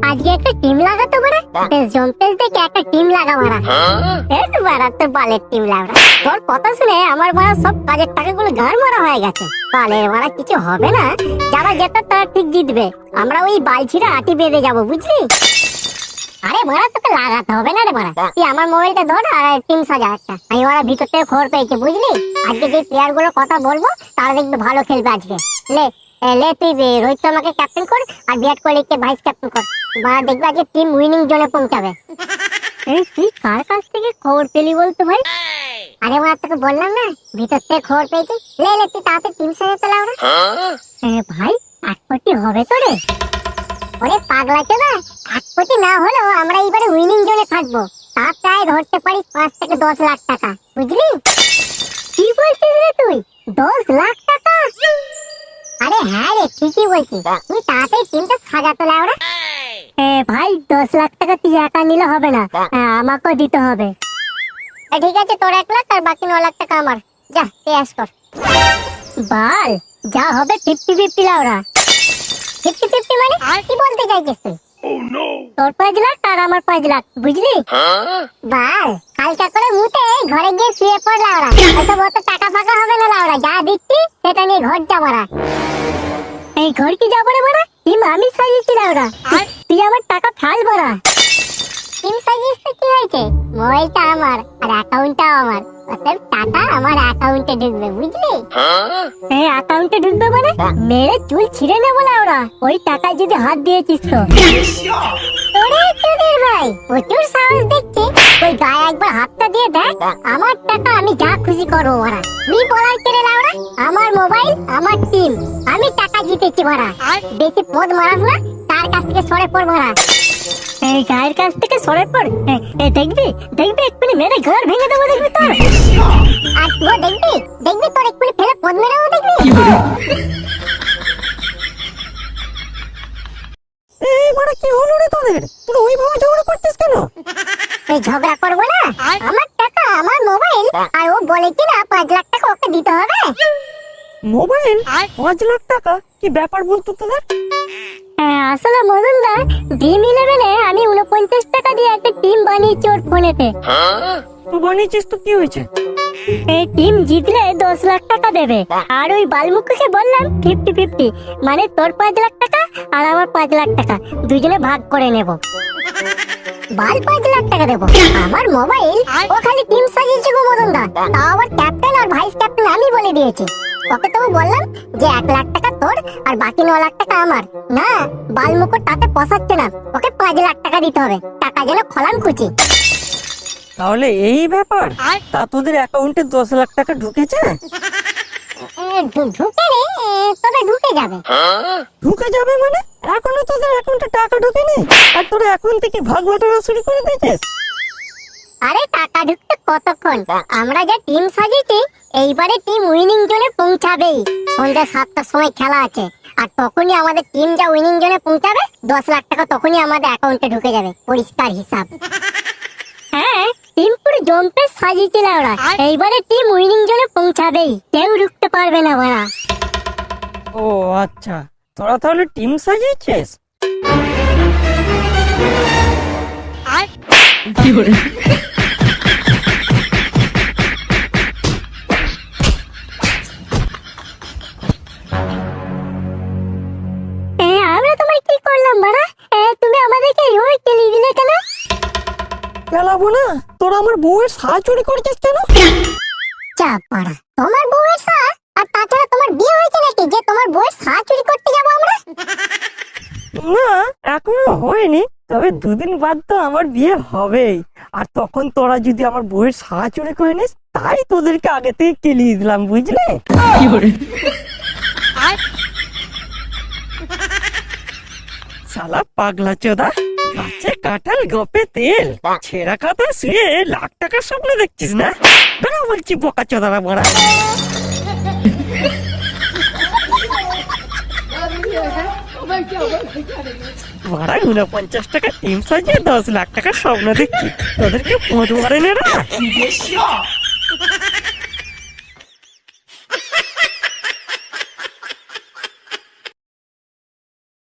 আজকে একটা টিম লাগাতো বড়া, বেশ জমতেস দেখে একটা টিম লাগা বড়া। এত বড়া তোর বালের টিম লাগা। তোর কথা শুনে আমার বড়া সব কাজের টাকাগুলো গাড় মারা হয়ে গেছে। বালের বড়া কিছু হবে না, যারা জেতা তারা ঠিক জিতবে। আমরা ওই বালছিরা আটি বেঁধে যাবো, বুঝলি? আরে বড়া তোকে লাগাতে হবে না রে বড়া, তুই আমার মোবাইলটা ধর আর টিম সাজা একটা। আমি ওরা ভিতর থেকে খবর পেয়েছি, বুঝলি? আজকে যে প্লেয়ার গুলোর কথা বলবো তারা দেখবে ভালো খেলবে আজকে। লে তুই রোহিত শর্মাকে ক্যাপ্টেন কর আর বিরাট কোহলিকে ভাইস ক্যাপ্টেন কর। বাড়া দেখবে আজকে টিম উইনিং জোনে পৌঁছাবে। এই তুই কার কাছ থেকে খবর পেলি বলতো ভাই? আরে বাড়া তোকে বললাম না, ভিতর থেকে খবর পেয়েছি। লে তুই তাড়াতাড়ি টিম সাজাতে লাও না। ভাই 1 কোটি হবে তো রে? ওরে পাগলা চোদা, 1 কোটি না হলেও আমরা এবারে উইনিং জোনে থাকবো। তা প্রায় ধরতে পারিস 5 থেকে 10 লাখ টাকা, বুঝলি? কি বলছিস রে তুই? 10 লাখ টাকা? আরে হ্যাঁ রে, ঠিকই বলছিস। তুই তাড়াতাড়ি টিমটা সাজাতে লাও রে। ভাই 10 লাখ টাকা তুই একা নিলে হবে না, আমাকেও দিতে হবে। ঠিক আছে, তোর 1 লাখ আর বাকি 9 লাখ টাকা আমার। যা পেশ কর। বাল যা হবে 50-50 লাউরা। 50-50 মানে আর কি বলতে চাইছিস তুই? তোর 5 লাখ আর আমার 5 লাখ, বুঝলি? বাল কালকা করে মুতে ঘরে গিয়ে শুয়ে পড় লাউরা। ওসব অত টাকা ফাঁকা হবে না লাউরা, যা দিচ্ছি সেটা নিয়ে ঘর যা মারা। এই ঘর কি যাবো রে মারা? টিম আমি সাজিয়েছি লাউরা, তুই আমার টাকা ফাল মারা। টিম সাজিয়েছিস তো কি হয়েছে? মোবাইলটা আমার আর অ্যাকাউন্টটাও আমার। অতএব টাকা আমার অ্যাকাউন্টে ঢুকবে, বুঝলি? অ্যাকাউন্টে ঢুকবে মানে মেরে চুল ছিঁড়ে নেবো লাউরা, ওই টাকায় যদি হাত দিয়েছিস তো। ওরে তোদের ভাই প্রচুর সাহস দেখছি, ওই গায়ে একবার হাতটা দিয়ে দেখ। আমার টাকা আমি যা খুশি করবো ওরা। তুই বলার কেড়ে লাউরা, আমার মোবাইল আমার টিম, আমি টাকা জিতেছি ভরা। বেশি পদ মারাস না, তার কাছ থেকে সরে পড় ভরা। এই গায়ের কাছ থেকে সরে পড়। দেখবি এক্ষুনি মেরে ঘর ভেঙে দেবো, দেখবি তোর। আর তুই দেখবি তোর এক্ষুনি ফেলে পদ মেরেও দেখবি। মানে কি হলো রে তোদের? তোরা ওইভাবে ঝগড়া করছিস কেন? এই ঝগড়া করবো না, আমার টাকা আমার মোবাইল, আর ও বলে কি না 5 লাখ টাকা ওকে দিতে হবে। মোবাইল 5 লাখ টাকা? কি ব্যাপার বলতো তোদের? আসলে মদনদা, ড্রিম 11-এ আমি 49 টাকা দিয়ে একটা টিম বানিয়েছি ওর ফোনেতে। তুই বানিয়েছিস তো কি হয়েছে? এই টিম জিতলে 10 লাখ টাকা দেবে, আর ওই বালমুখকে বললাম 50-50, মানে তোর 5 লাখ টাকা আর আমার 5 লাখ টাকা দুজনে ভাগ করে নেব। বাল 5 লাখ টাকা দেবো, আমার মোবাইল ও খালি টিম সাজিয়েছে গো মদনদা। তাও আবার ক্যাপ্টেন আর ভাইস ক্যাপ্টেন আমি বলে দিয়েছি। ওকে তো বললাম যে 1 লাখ টাকা তোর আর বাকি 9 লাখ টাকা আমার। না, বালমুকুর তাতে পোষাচ্ছে না, ওকে 5 লাখ টাকা দিতে হবে, টাকা যেন খলাম কুচি। তাহলে এই ব্যাপার? তা তোদের অ্যাকাউন্টে 10 লাখ টাকা ঢুকেছে? ঢুকে রে, তবে ঢুকে যাবে। ঢুকে যাবে মানে? এখনো তোদের অ্যাকাউন্টে টাকা ঢুকেনি, আর তোরা এখন থেকে ভাগ বাটোয়ারা শুরু করে দিয়েছিস? আরে টাকা ঢুকতে কতক্ষণ, আমরা যা টিম সাজিয়েছি এইবারে টিম উইনিং জোনে পৌঁছাবেই। সন্ধ্যা 7টার সময় খেলা আছে, আর তখনই আমাদের টিম যা উইনিং জোনে পৌঁছাবে 10 লাখ টাকা তখনই আমাদের অ্যাকাউন্টে ঢুকে যাবে, পরিষ্কার হিসাব। হ্যাঁ, টিম পুরো জম্পে সাজিয়েছিল ওরা, এইবারে টিম উইনিং জোনে পৌঁছাবেই, কেউ রুখতে পারবে না ওরা। ও আচ্ছা, তোরা তাহলে টিম সাজিয়েছিস? কি হলো? আমরা তোমার কি করলাম বাড়া? তুমি আমাদেরকে এইভাবে কেলিয়ে দিলে কেন? খেলাবো না, তোরা আমার বউয়ের সাজ চুরি করছিস কেন? চাপ পাড়া, তোমার বউয়ের সা? আর তাছাড়া তোমার বিয়ে হয়েছে নাকি যে তোমার বউয়ের সা চুরি করতে যাবো আমরা? না, এখনো হয়নি, তবে 2 দিন বাদ তো আমার বিয়ে হবেই। আর তখন তোরা যদি আমার বউয়ের সা চুরি করে নিস, তাই তোদেরকে আগে থেকে কেলিয়ে দিলাম, বুঝলে? শালা পাগলা চোদা, গাছে কাঁঠাল গোপে তেল, ছেঁড়া কথা শুয়ে লাখ টাকার স্বপ্ন দেখছিস না? বেড়া বলছি বোকা চোদারা বড়া। বড়া 49 টাকা টিম সাজিয়ে 10 লাখ টাকার স্বপ্ন দেখছি, তোদেরকে পদ মারে না।